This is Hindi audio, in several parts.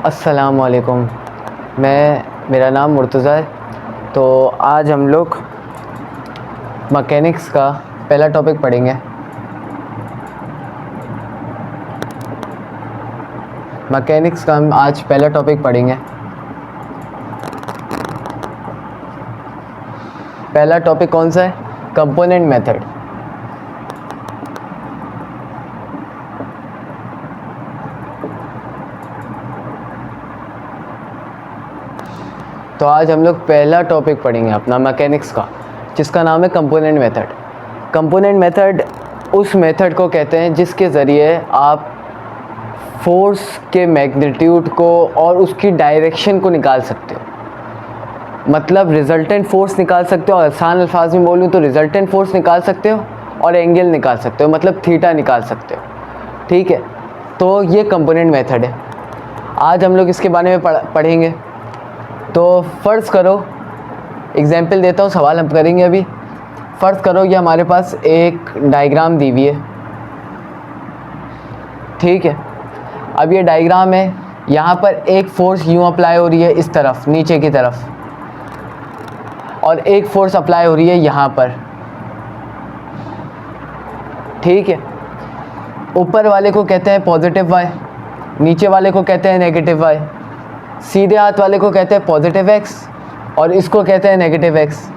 अस्सलामुअलैकुम। मेरा नाम मुर्तज़ा है। तो आज हम लोग मैकेनिक्स का पहला टॉपिक पढ़ेंगे। मैकेनिक्स का हम आज पहला टॉपिक पढ़ेंगे। पहला टॉपिक कौन सा है? Component method. तो आज हम लोग पहला टॉपिक पढ़ेंगे अपना मैकेनिक्स का, जिसका नाम है कंपोनेंट मेथड। कंपोनेंट मेथड उस मेथड को कहते हैं जिसके ज़रिए आप फोर्स के मैग्नीट्यूड को और उसकी डायरेक्शन को निकाल सकते हो। मतलब रिजल्टेंट फोर्स निकाल सकते हो, आसान अल्फाज में बोलूँ तो रिजल्टेंट फोर्स निकाल सकते हो और एंगल निकाल सकते हो, मतलब थीटा निकाल सकते हो। ठीक है, तो ये कंपोनेंट मेथड है। आज हम लोग इसके बारे में पढ़ेंगे। तो फ़र्ज़ करो, एग्जाम्पल देता हूँ, सवाल हम करेंगे अभी। फ़र्ज़ करो ये हमारे पास एक डायग्राम दी हुई है। ठीक है, अब ये डायग्राम है, यहाँ पर एक फ़ोर्स यूँ अप्लाई हो रही है इस तरफ, नीचे की तरफ, और एक फ़ोर्स अप्लाई हो रही है यहाँ पर। ठीक है, ऊपर वाले को कहते हैं पॉजिटिव वाई, नीचे वाले को कहते हैं नेगेटिव वाई, सीधे हाथ वाले को कहते हैं पॉजिटिव एक्स और इसको कहते हैं नेगेटिव एक्स।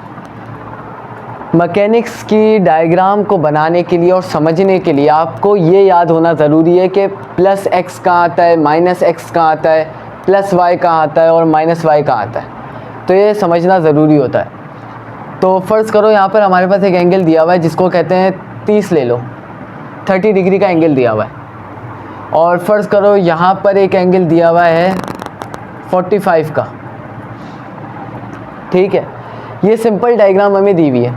मैकेनिक्स की डायग्राम को बनाने के लिए और समझने के लिए आपको ये याद होना ज़रूरी है कि प्लस एक्स कहाँ आता है, माइनस एक्स कहाँ आता है, प्लस वाई कहाँ आता है और माइनस वाई कहाँ आता है। तो ये समझना ज़रूरी होता है। तो फ़र्ज़ करो यहाँ पर हमारे पास एक एंगल दिया हुआ है जिसको कहते हैं 30 ले लो, 30 डिग्री का एंगल दिया हुआ है। और फ़र्ज़ करो यहाँ पर एक एंगल दिया हुआ है 45 का। ठीक है, ये सिंपल डायग्राम हमें दी हुई है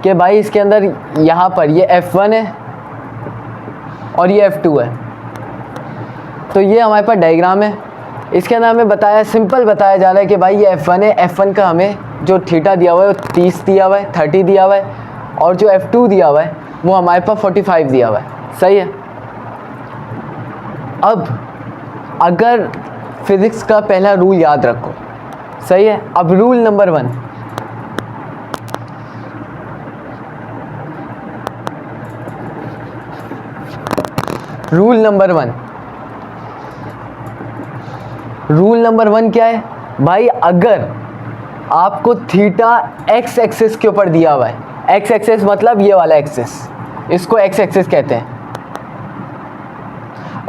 कि भाई इसके अंदर यहाँ पर ये F1 है और ये F2 है। तो ये हमारे पास डायग्राम है। इसके अंदर हमें सिंपल बताया जा रहा है कि भाई ये F1 है, F1 का हमें जो थीटा दिया हुआ है वो 30 दिया हुआ है, 30 दिया हुआ है, और जो F2 दिया हुआ है वो हमारे पास 45 दिया हुआ है। सही है। अब अगर फिज़िक्स का पहला रूल याद रखो, सही है। अब rule number 1, rule number one क्या है भाई? अगर आपको थीटा एक्स एक्सिस के ऊपर दिया हुआ है, एक्स एक्सिस मतलब ये वाला एक्सिस, इसको एक्स एक्सिस कहते हैं,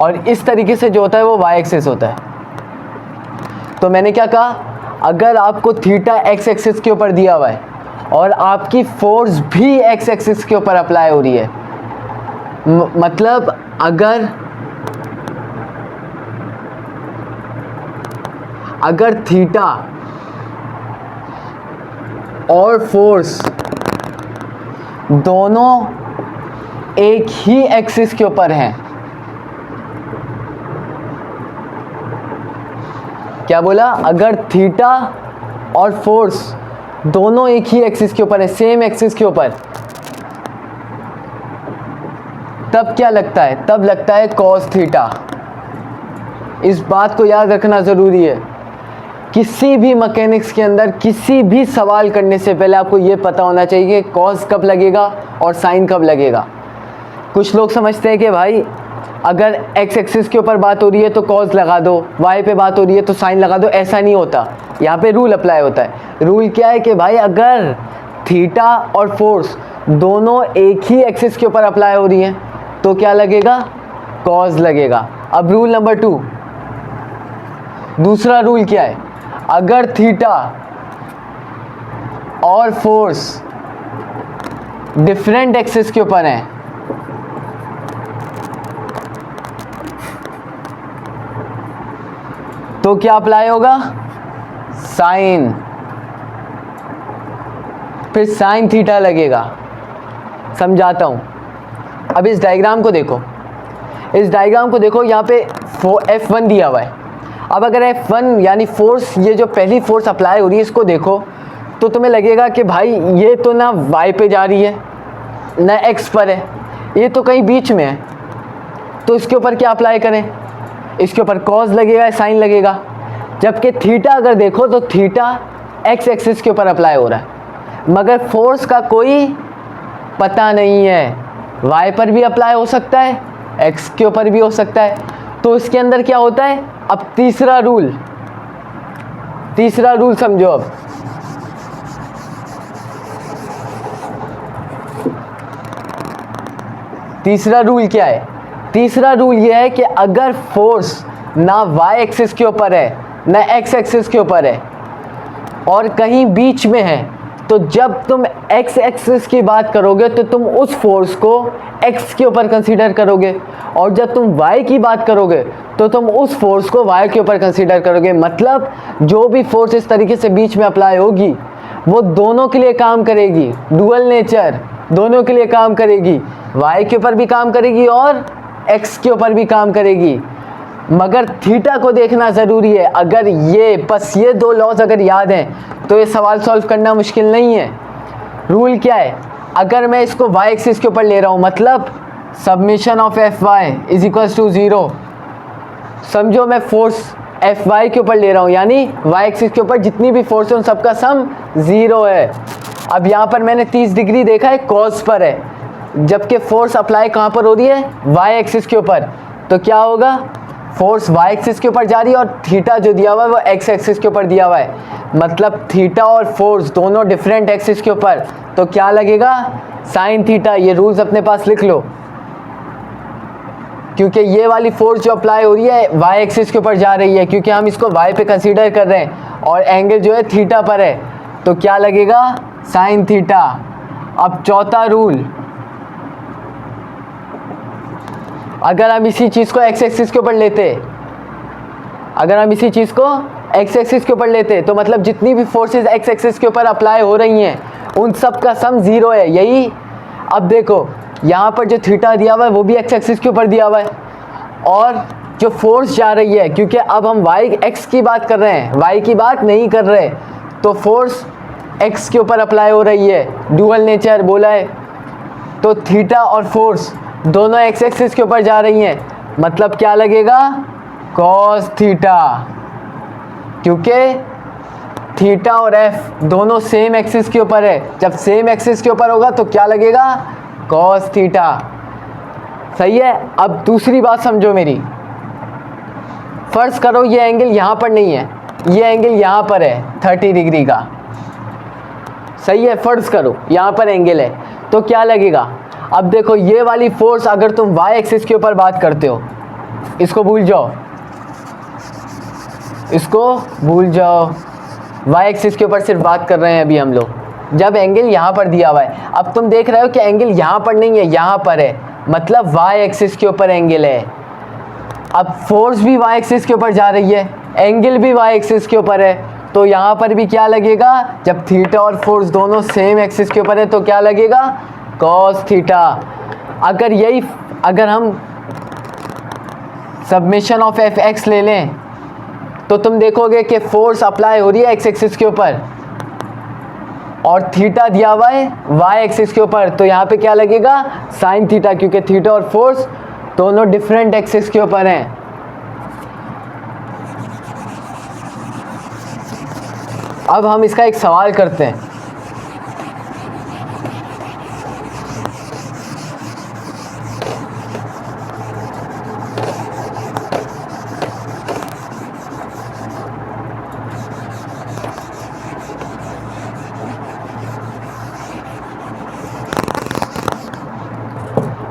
और इस तरीके से जो होता है वो वाई एक्सिस होता है। तो मैंने क्या कहा, अगर आपको थीटा एक्स एक्सिस के ऊपर दिया हुआ है और आपकी फोर्स भी एक्स एक्सिस के ऊपर अप्लाई हो रही है, मतलब अगर थीटा और फोर्स दोनों एक ही एक्सिस के ऊपर हैं, क्या बोला? अगर थीटा और फोर्स दोनों एक ही एक्सिस के ऊपर है, सेम एक्सिस के ऊपर, तब क्या लगता है? तब लगता है कॉस थीटा। इस बात को याद रखना ज़रूरी है। किसी भी मैकेनिक्स के अंदर किसी भी सवाल करने से पहले आपको ये पता होना चाहिए कि कॉस कब लगेगा और साइन कब लगेगा। कुछ लोग समझते हैं कि भाई अगर एक्स एक्सिस के ऊपर बात हो रही है तो कॉस लगा दो, वाई पे बात हो रही है तो साइन लगा दो। ऐसा नहीं होता, यहाँ पे रूल अप्लाई होता है। रूल क्या है कि भाई अगर थीटा और फोर्स दोनों एक ही एक्सिस के ऊपर अप्लाई हो रही हैं तो क्या लगेगा? कॉस लगेगा। अब रूल नंबर 2, दूसरा रूल क्या है? अगर थीटा और फोर्स डिफरेंट एक्सिस के ऊपर हैं, तो क्या अप्लाई होगा? साइन। फिर साइन थीटा लगेगा। समझाता हूं। अब इस डायग्राम को देखो, यहाँ पे F1 दिया हुआ है। अब अगर F1 यानी फोर्स, ये जो पहली फोर्स अप्लाई हो रही है, इसको देखो तो तुम्हें लगेगा कि भाई ये तो ना y पे जा रही है ना x पर है, ये तो कहीं बीच में है। तो इसके ऊपर क्या अप्लाई करें? इसके ऊपर कॉस लगेगा, साइन लगेगा। जबकि थीटा अगर देखो तो थीटा एक्स एक्सिस के ऊपर अप्लाई हो रहा है, मगर फोर्स का कोई पता नहीं है। वाई पर भी अप्लाई हो सकता है, एक्स के ऊपर भी हो सकता है। तो इसके अंदर क्या होता है, अब तीसरा रूल समझो। अब तीसरा रूल क्या है? तीसरा रूल यह है कि अगर फोर्स ना वाई एक्सिस के ऊपर है ना एक्स एक्सिस के ऊपर है और कहीं बीच में है, तो जब तुम एक्स एक्सिस की बात करोगे तो तुम उस फोर्स को एक्स के ऊपर कंसीडर करोगे, और जब तुम वाई की बात करोगे तो तुम उस फोर्स को वाई के ऊपर कंसीडर करोगे। मतलब जो भी फोर्स इस तरीके से बीच में अप्लाई होगी वो दोनों के लिए काम करेगी, डुअल नेचर, दोनों के लिए काम करेगी, वाई के ऊपर भी काम करेगी और एक्स के ऊपर भी काम करेगी। मगर थीटा को देखना ज़रूरी है। अगर ये बस ये दो लॉज अगर याद हैं तो ये सवाल सॉल्व करना मुश्किल नहीं है। रूल क्या है, अगर मैं इसको वाई एक्सिस के ऊपर ले रहा हूँ, मतलब summation of F Y is equals to 0। समझो मैं फोर्स एफ वाई के ऊपर ले रहा हूँ, यानी वाई एक्सिस के ऊपर जितनी भी फोर्स है उन सबका सम 0 है। अब यहाँ पर मैंने 30 डिग्री देखा है, कॉस पर है, जबकि फोर्स अप्लाई कहाँ पर हो रही है, वाई एक्सिस के ऊपर। तो क्या होगा, फोर्स वाई एक्सिस के ऊपर जा रही है और थीटा जो दिया हुआ है वो एक्स एक्सिस के ऊपर दिया हुआ है। मतलब थीटा और फोर्स दोनों डिफरेंट एक्सिस के ऊपर, तो क्या लगेगा, साइन थीटा। ये रूल्स अपने पास लिख लो, क्योंकि ये वाली फोर्स जो अप्लाई हो रही है वाई एक्सिस के ऊपर जा रही है, क्योंकि हम इसको वाई पे कंसीडर कर रहे हैं और एंगल जो है थीटा पर है, तो क्या लगेगा, साइन थीटा। अब चौथा रूल, अगर हम इसी चीज़ को एक्स एक्सिस के ऊपर लेते, अगर हम इसी चीज़ को एक्स एक्सिस के ऊपर लेते तो मतलब जितनी भी फोर्सेस एक्स एक्सिस के ऊपर अप्लाई हो रही हैं उन सब का सम 0 है। यही अब देखो यहाँ पर जो थीटा दिया हुआ है वो भी एक्स एक्सिस के ऊपर दिया हुआ है, और जो फोर्स जा रही है, क्योंकि अब हम वाई एक्स की बात कर रहे हैं, वाई की बात नहीं कर रहे, तो फोर्स एक्स के ऊपर अप्लाई हो रही है, डुअल नेचर बोला है। तो थीटा और फोर्स दोनों एक्स एक्सिस के ऊपर जा रही हैं, मतलब क्या लगेगा, कॉस थीटा, क्योंकि थीटा और एफ दोनों सेम एक्सिस के ऊपर है। जब सेम एक्सिस के ऊपर होगा तो क्या लगेगा, कॉस थीटा। सही है। अब दूसरी बात समझो मेरी, फर्ज करो ये एंगल यहाँ पर नहीं है, ये एंगल यहाँ पर है 30 डिग्री का, सही है, फर्ज करो यहाँ पर एंगल है, तो क्या लगेगा। अब देखो ये वाली फोर्स अगर तुम वाई एक्सिस के ऊपर बात करते हो, इसको भूल जाओ, इसको भूल जाओ, वाई एक्सिस के ऊपर सिर्फ बात कर रहे हैं अभी हम लोग। जब एंगल यहाँ पर दिया हुआ है, अब तुम देख रहे हो कि एंगल यहाँ पर नहीं है, यहाँ पर है, मतलब वाई एक्सिस के ऊपर एंगल है। अब फोर्स भी वाई एक्सिस के ऊपर जा रही है, एंगल भी वाई एक्सिस के ऊपर है, तो यहाँ पर भी क्या लगेगा, जब थीटा और फोर्स दोनों सेम एक्सिस के ऊपर है तो क्या लगेगा, कॉस थीटा। अगर हम सबमिशन ऑफ एफ एक्स ले लें तो तुम देखोगे कि फोर्स अप्लाई हो रही है एक्स एक्सिस के ऊपर और थीटा दिया हुआ है वाई एक्सिस के ऊपर, तो यहाँ पे क्या लगेगा, साइन थीटा, क्योंकि थीटा और फोर्स दोनों डिफरेंट एक्सिस के ऊपर हैं। अब हम इसका एक सवाल करते हैं।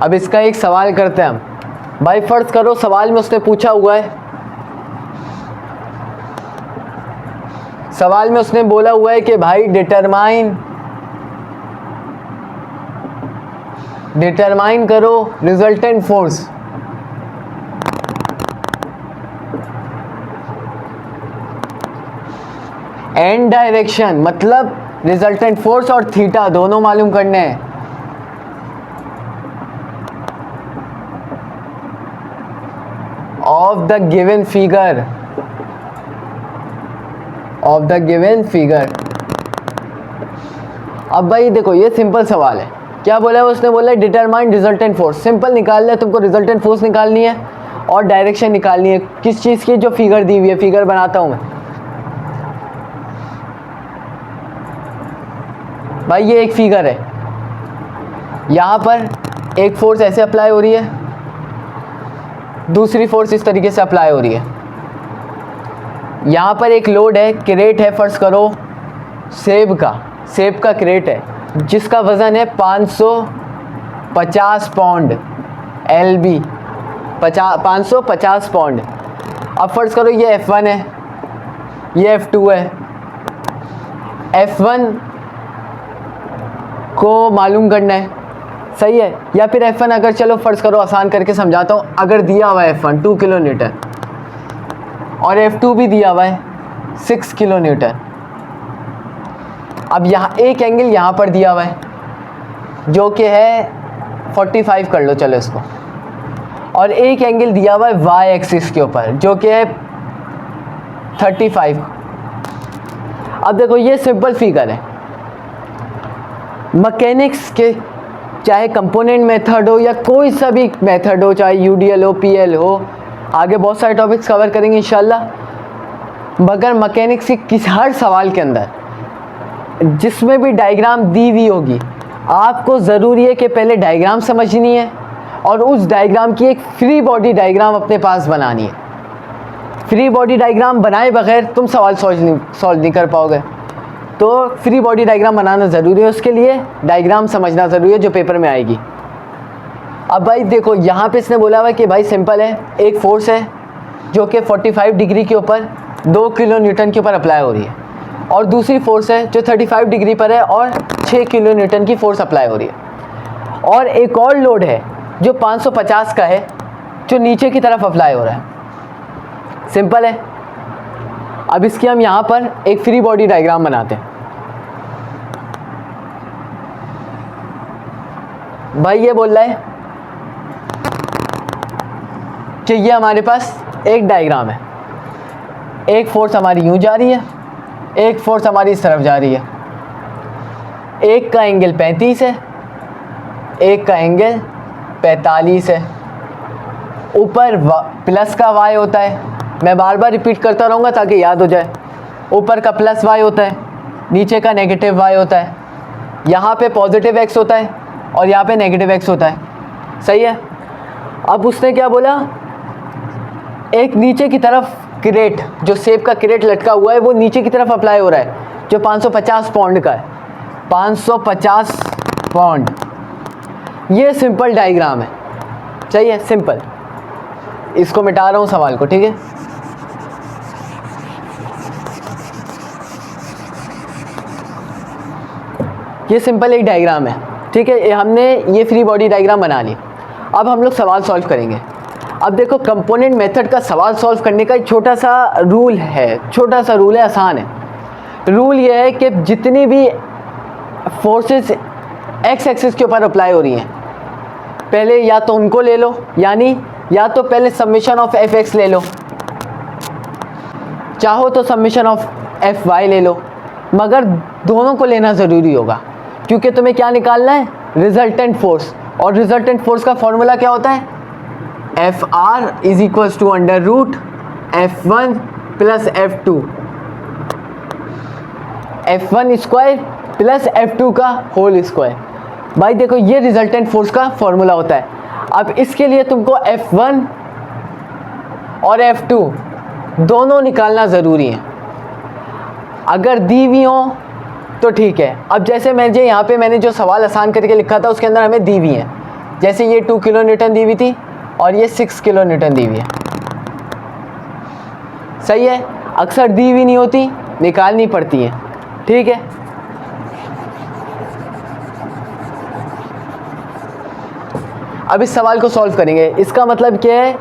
अब इसका एक सवाल करते हैं हम। भाई फर्ज करो सवाल में उसने पूछा हुआ है, सवाल में उसने बोला हुआ है कि भाई डिटरमाइन करो रिजल्टेंट फोर्स। एंड डायरेक्शन, मतलब रिजल्टेंट फोर्स और थीटा दोनों मालूम करने हैं। of the given figure। अब भाई देखो ये सिंपल सवाल है, क्या बोला है उसने, बोला है डिटरमाइन रिजल्टेंट फोर्स। सिंपल निकाल लिया, तुमको रिजल्टेंट फोर्स निकालनी है और डायरेक्शन निकालनी है किस चीज़ की, जो फिगर दी हुई है। फिगर बनाता हूँ मैं भाई, ये एक फिगर है। यहाँ पर एक फोर्स ऐसे अप्लाई हो रही है, दूसरी फोर्स इस तरीके से अप्लाई हो रही है। यहाँ पर एक लोड है, क्रेट है, फर्ज करो सेब का क्रेट है जिसका वज़न है 550 पाउंड, LB 550 पाउंड। अब फर्ज करो ये F1 है, ये F2 है। F1 को मालूम करना है, सही है। या फिर F1 अगर, चलो फर्ज करो आसान करके समझाता हूँ, अगर दिया हुआ है F1 2 किलो न्यूटन और F2 भी दिया हुआ है 6 किलो न्यूटन। अब यहाँ एक एंगल यहाँ पर दिया हुआ है जो कि है 45 कर लो चलो इसको, और एक एंगल दिया हुआ है y एक्सिस के ऊपर जो कि है 35। अब देखो ये सिंपल फिगर है। मैकेनिक्स के चाहे कंपोनेंट मेथड हो या कोई सा भी मेथड हो, चाहे UDL हो, PL हो, आगे बहुत सारे टॉपिक्स कवर करेंगे इंशाल्लाह, मगर मैकेनिक्स के हर सवाल के अंदर जिसमें भी डायग्राम दी हुई होगी, आपको ज़रूरी है कि पहले डायग्राम समझनी है और उस डायग्राम की एक फ्री बॉडी डायग्राम अपने पास बनानी है। फ्री बॉडी डायग्राम बनाए बगैर तुम सवाल सॉल्व नहीं कर पाओगे, तो फ्री बॉडी डायग्राम बनाना ज़रूरी है। उसके लिए डायग्राम समझना ज़रूरी है जो पेपर में आएगी। अब भाई देखो यहाँ पे इसने बोला हुआ कि भाई सिंपल है, एक फोर्स है जो कि 45 डिग्री के ऊपर 2 किलो न्यूटन के ऊपर अप्लाई हो रही है, और दूसरी फोर्स है जो 35 डिग्री पर है और 6 किलो न्यूटन की फोर्स अप्लाई हो रही है, और एक और लोड है जो 550 का है जो नीचे की तरफ अप्लाई हो रहा है। सिंपल है। अब इसकी हम यहाँ पर एक फ्री बॉडी डायग्राम बनाते हैं। भाई ये बोल रहा है कि ये हमारे पास एक डायग्राम है, एक फोर्स हमारी यूं जा रही है, एक फोर्स हमारी इस तरफ जा रही है। एक का एंगल 35 है, एक का एंगल 45 है। ऊपर प्लस का y होता है, मैं बार बार रिपीट करता रहूँगा ताकि याद हो जाए। ऊपर का प्लस y होता है, नीचे का नेगेटिव y होता है। यहाँ पे पॉजिटिव x होता है और यहाँ पे नेगेटिव x होता है, सही है। अब उसने क्या बोला, एक नीचे की तरफ क्रेट, जो सेब का क्रेट लटका हुआ है वो नीचे की तरफ अप्लाई हो रहा है, जो 550 पाउंड का है। 550 पाउंड, ये सिंपल डायग्राम है, चाहिए सिंपल। इसको मिटा रहा हूँ सवाल को, ठीक है। ये सिंपल एक डायग्राम है, ठीक है। हमने ये फ्री बॉडी डायग्राम बना ली। अब हम लोग सवाल सॉल्व करेंगे। अब देखो कंपोनेंट मेथड का सवाल सॉल्व करने का एक छोटा सा रूल है, आसान है। रूल ये है कि जितनी भी फोर्सेस एक्स एक्सिस के ऊपर अप्लाई हो रही हैं, पहले या तो उनको ले लो, यानी या तो पहले समेशन ऑफ एफ एक्स ले लो, चाहो तो समेशन ऑफ एफ वाई ले लो, मगर दोनों को लेना ज़रूरी होगा क्योंकि तुम्हें क्या निकालना है, रिजल्टेंट फोर्स। और रिजल्टेंट फोर्स का फॉर्मूला क्या होता है, F R is equals to under root F1 plus F2, F1 square plus F2 का होल स्क्वायर। भाई देखो ये रिजल्टेंट फोर्स का फॉर्मूला होता है। अब इसके लिए तुमको F1 और F2 दोनों निकालना ज़रूरी है। अगर दी हुई हो तो ठीक है। अब जैसे मैंने यहाँ पे मैंने जो सवाल आसान करके लिखा था उसके अंदर हमें दी हुई है, जैसे ये 2 किलो न्यूटन दी हुई थी और ये 6 किलो न्यूटन दी हुई है, सही है। अक्सर दी हुई नहीं होती, निकालनी पड़ती है, ठीक है। अब इस सवाल को सॉल्व करेंगे। इसका मतलब क्या है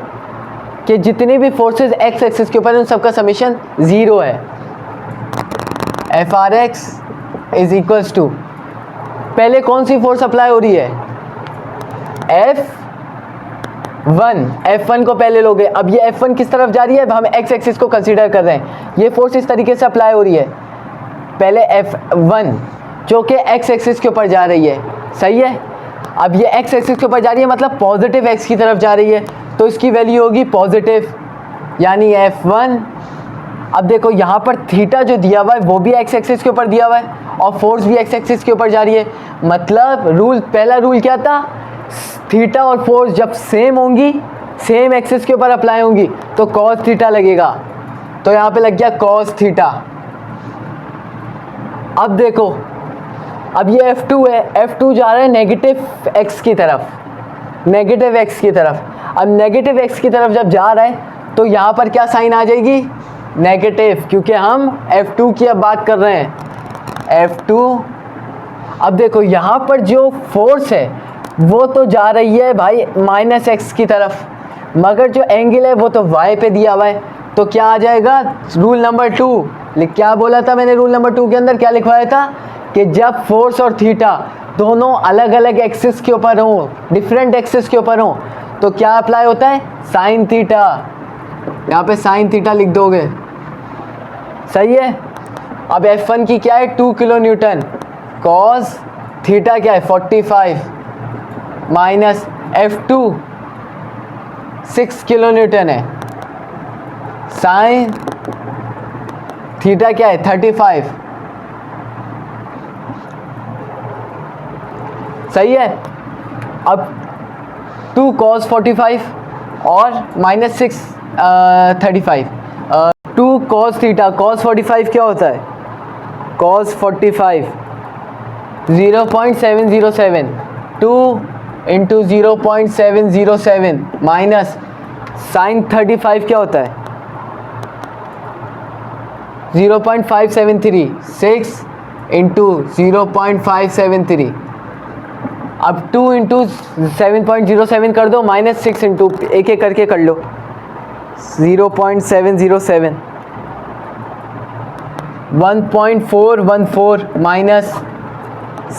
कि जितनी भी फोर्सेस एक्स एक्सिस के ऊपर हैं उन सबका समीशन 0 है। F R X is equals to, पहले कौन सी फोर्स अप्लाई हो रही है, F1 को पहले लोगे। अब ये F1 किस तरफ जा रही है, अब हम एक्स एक्सिस को कंसीडर कर रहे हैं। ये फोर्स इस तरीके से अप्लाई हो रही है, पहले F1 जो कि एक्स एक्सिस के ऊपर जा रही है, सही है। अब ये एक्स एक्सिस के ऊपर जा रही है मतलब पॉजिटिव एक्स की तरफ जा रही है, तो इसकी वैल्यू होगी पॉजिटिव, यानी F1। अब देखो यहाँ पर थीटा जो दिया हुआ है वो भी एक्स एक्सिस के ऊपर दिया हुआ है और फोर्स भी एक्स एक्सिस के ऊपर जा रही है। मतलब पहला रूल क्या था, थीटा और फोर्स जब सेम होंगी, सेम एक्सिस के ऊपर अप्लाई होंगी तो कॉस थीटा लगेगा। तो यहाँ पे लग गया कॉस थीटा। अब देखो, अब ये F2 है, F2 जा रहा है नेगेटिव एक्स की तरफ, नेगेटिव एक्स की तरफ। अब नेगेटिव एक्स की तरफ जब जा रहा है तो यहाँ पर क्या साइन आ जाएगी, नेगेटिव, क्योंकि हम F2 की अब बात कर रहे हैं, F2। अब देखो यहाँ पर जो फोर्स है वो तो जा रही है भाई माइनस एक्स की तरफ, मगर जो एंगल है वो तो y पे दिया हुआ है। तो क्या आ जाएगा, रूल नंबर 2, क्या बोला था मैंने रूल नंबर 2 के अंदर, क्या लिखवाया था कि जब फोर्स और थीटा दोनों अलग अलग एक्सिस के ऊपर हों, डिफरेंट एक्सिस के ऊपर हों, तो क्या अप्लाई होता है, साइन थीटा। यहाँ पे साइन थीटा लिख दोगे, सही है। अब F1 की क्या है, 2 किलो न्यूटन, कॉस थीटा क्या है 45, माइनस F2 6 किलो न्यूटन है, साइन थीटा क्या है 35, सही है। अब 2 cos 45 और माइनस 6 35, 2 cos थीटा, cos 45 क्या होता है, cos 45 0.707, 2 इंटू 0.707 माइनस साइन 35 क्या होता है 0.573, 6 इंटू 0.573। अब 2 इंटू 7.07 कर दो, माइनस 6 इंटू, एक एक करके कर लो, 0.707, 1.414 माइनस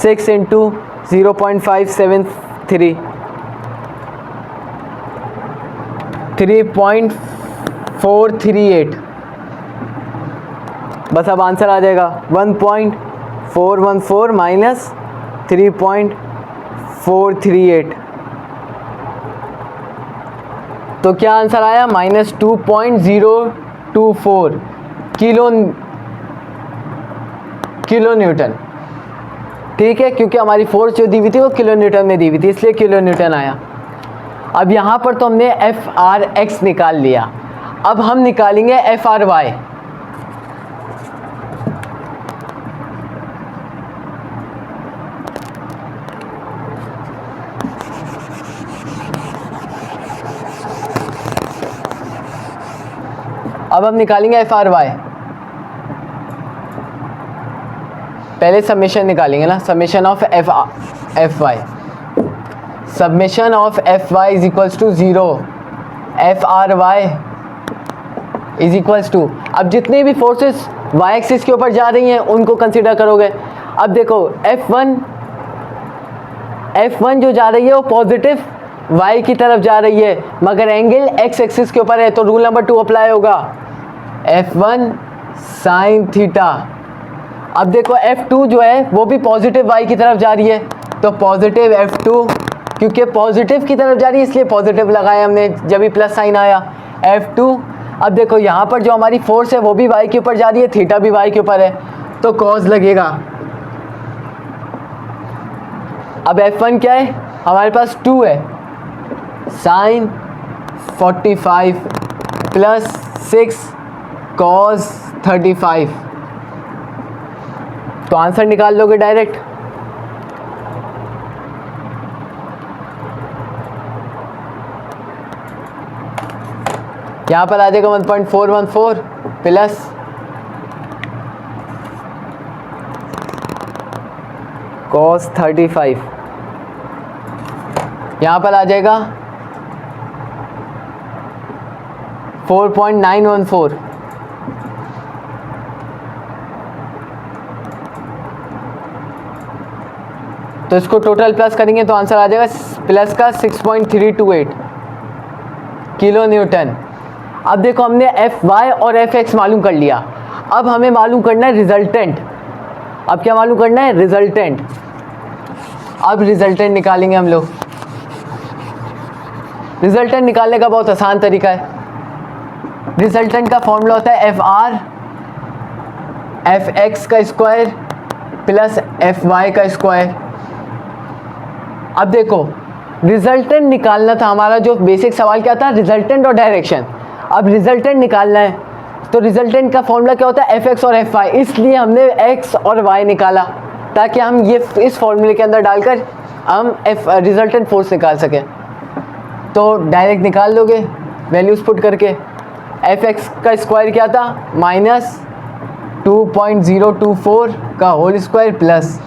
6 इंटू 0.573, 3.438। बस अब आंसर आ जाएगा 1.414 माइनस 3.438। तो क्या आंसर आया, माइनस 2.024 किलो न्यूटन। ठीक है, क्योंकि हमारी फोर्स जो दी हुई थी वो किलो न्यूटन में दी हुई थी, इसलिए किलो न्यूटन आया। अब यहाँ पर तो हमने FRX निकाल लिया, अब हम निकालेंगे FRY। अब हम निकालेंगे FRY। पहले समेशन निकालेंगे ना, summation of FY, summation of FY is equals to 0, FRY is equals to, अब जितने भी फोर्सेस y एक्सिस के ऊपर जा रही हैं उनको कंसीडर करोगे। अब देखो F1 जो जा रही है वो पॉजिटिव y की तरफ जा रही है, मगर एंगल x एक्सिस के ऊपर है, तो रूल नंबर 2 अप्लाई होगा, F1 साइन थीटा। अब देखो F2 जो है वो भी पॉजिटिव y की तरफ जा रही है, तो पॉजिटिव F2, क्योंकि पॉजिटिव की तरफ जा रही है इसलिए पॉजिटिव लगाया हमने जब भी प्लस साइन आया, F2। अब देखो यहाँ पर जो हमारी फोर्स है वो भी y के ऊपर जा रही है, थीटा भी y के ऊपर है, तो कॉस लगेगा। अब F1 क्या है, हमारे पास 2 है, साइन 45 प्लस 6 कॉस 35, तो आंसर निकाल लोगे डायरेक्ट। यहाँ पर आ जाएगा 1.414 प्लस cos 35, यहाँ पर आ जाएगा 4.914, तो इसको टोटल प्लस करेंगे तो आंसर आ जाएगा प्लस का 6.328 किलो न्यूटन। अब देखो हमने Fy और Fx मालूम कर लिया, अब हमें मालूम करना है रिजल्टेंट। अब क्या मालूम करना है, रिजल्टेंट। अब रिजल्टेंट निकालेंगे हम लोग। रिजल्टेंट निकालने का बहुत आसान तरीका है। रिजल्टेंट का फॉर्मूला होता है FR Fx का स्क्वायर प्लस Fy का स्क्वायर। अब देखो रिजल्टेंट निकालना था हमारा, जो बेसिक सवाल क्या था, रिजल्टेंट और डायरेक्शन। अब रिजल्टेंट निकालना है तो रिजल्टेंट का फॉर्मूला क्या होता है, Fx और Fy, इसलिए हमने x और y निकाला ताकि हम ये इस फॉर्मूले के अंदर डालकर हम रिजल्टेंट फोर्स निकाल सकें। तो डायरेक्ट निकाल लोगे वैल्यूज़ पुट करके। Fx का स्क्वायर क्या था, -2.024 का होल स्क्वायर प्लस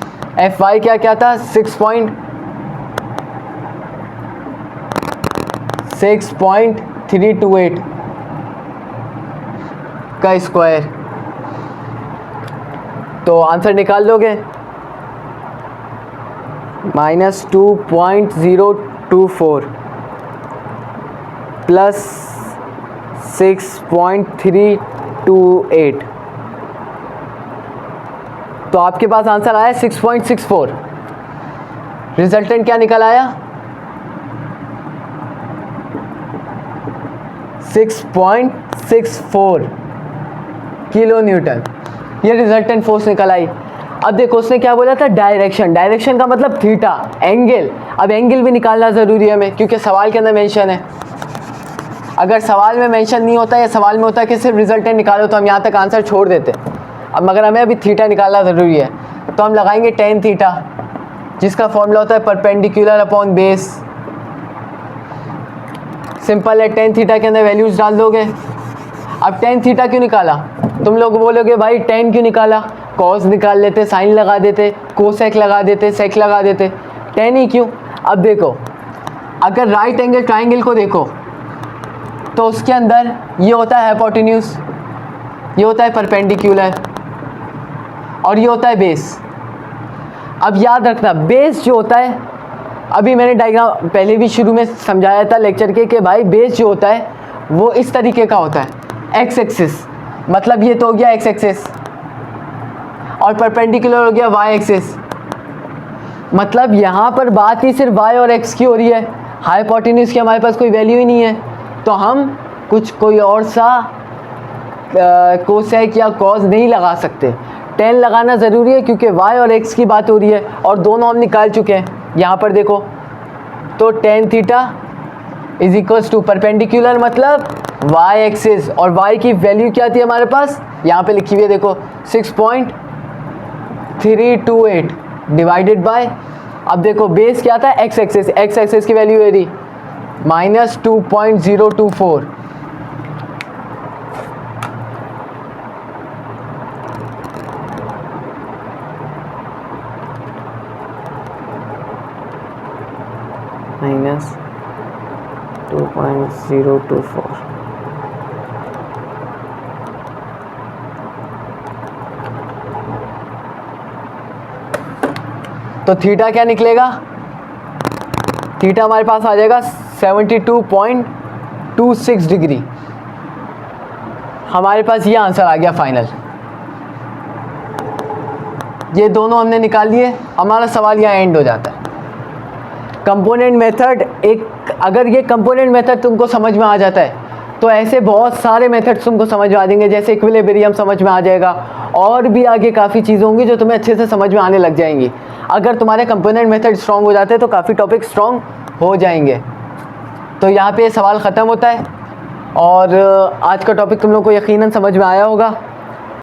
Fy क्या था, 6.328 का स्क्वायर। तो आंसर निकाल लोगे -2.024 प्लस 6.328, तो आपके पास आंसर आया 6.64। रिजल्टेंट क्या निकल आया, 6.64 किलो न्यूटन, ये रिजल्टेंट फोर्स निकल आई। अब देखो उसने क्या बोला था, डायरेक्शन। डायरेक्शन का मतलब थीटा, एंगल। अब एंगल भी निकालना ज़रूरी है हमें क्योंकि सवाल के अंदर मेंशन है। अगर सवाल में मेंशन नहीं होता या सवाल में होता कि सिर्फ रिजल्टेंट निकालो तो हम यहाँ तक आंसर छोड़ देते। अब मगर हमें अभी थीटा निकालना ज़रूरी है तो हम लगाएंगे tan थीटा, जिसका फॉर्मूला होता है परपेंडिकुलर अपॉन बेस। सिंपल है, tan थीटा के अंदर वैल्यूज़ डाल दोगे। अब tan थीटा क्यों निकाला, तुम लोग बोलोगे भाई tan क्यों निकाला, cos निकाल लेते, साइन लगा देते, कोसेक लगा देते, सेक लगा देते, tan ही क्यों। अब देखो अगर राइट एंगल ट्राइंगल को देखो तो उसके अंदर ये होता है हाइपोटेन्यूज, ये होता है परपेंडिकुलर और ये होता है बेस। अब याद रखना बेस जो होता है, अभी मैंने डायग्राम पहले भी शुरू में समझाया था लेक्चर के कि भाई बेस जो होता है वो इस तरीके का होता है, एक्स एक्सिस, मतलब ये तो हो गया एक्स एक्सिस और परपेंडिकुलर हो गया वाई एक्सिस। मतलब यहाँ पर बात ही सिर्फ वाई और एक्स की हो रही है, हाइपोटेन्यूज की हमारे पास कोई वैल्यू ही नहीं है, तो हम कोई और सा कोसेक या कॉस नहीं लगा सकते। tan लगाना ज़रूरी है क्योंकि y और x की बात हो रही है और दोनों हम निकाल चुके हैं यहाँ पर देखो। तो tan theta is equals to perpendicular मतलब y एक्सिस, और y की वैल्यू क्या थी हमारे पास, यहाँ पे लिखी हुई है देखो 6.328 डिवाइडेड बाय, अब देखो बेस क्या था, x एक्सिस, x एक्सिस की वैल्यू है दी -2.024। -2.024, तो थीटा क्या निकलेगा, थीटा हमारे पास आ जाएगा 72.26 डिग्री। हमारे पास ये आंसर आ गया फाइनल। ये दोनों हमने निकाल लिए, हमारा सवाल यहाँ एंड हो जाता है। कंपोनेंट मेथड एक, अगर ये कंपोनेंट मेथड तुमको समझ में आ जाता है तो ऐसे बहुत सारे मेथड्स तुमको समझ में आ जाएंगे, जैसे इक्विलिब्रियम समझ में आ जाएगा और भी आगे काफ़ी चीज़ें होंगी जो तुम्हें अच्छे से समझ में आने लग जाएंगी। अगर तुम्हारे कंपोनेंट मेथड स्ट्रॉन्ग हो जाते हैं तो काफ़ी टॉपिक स्ट्रॉन्ग हो जाएंगे। तो यहाँ पे सवाल ख़त्म होता है और आज का टॉपिक तुम लोग को यकीनन समझ में आया होगा।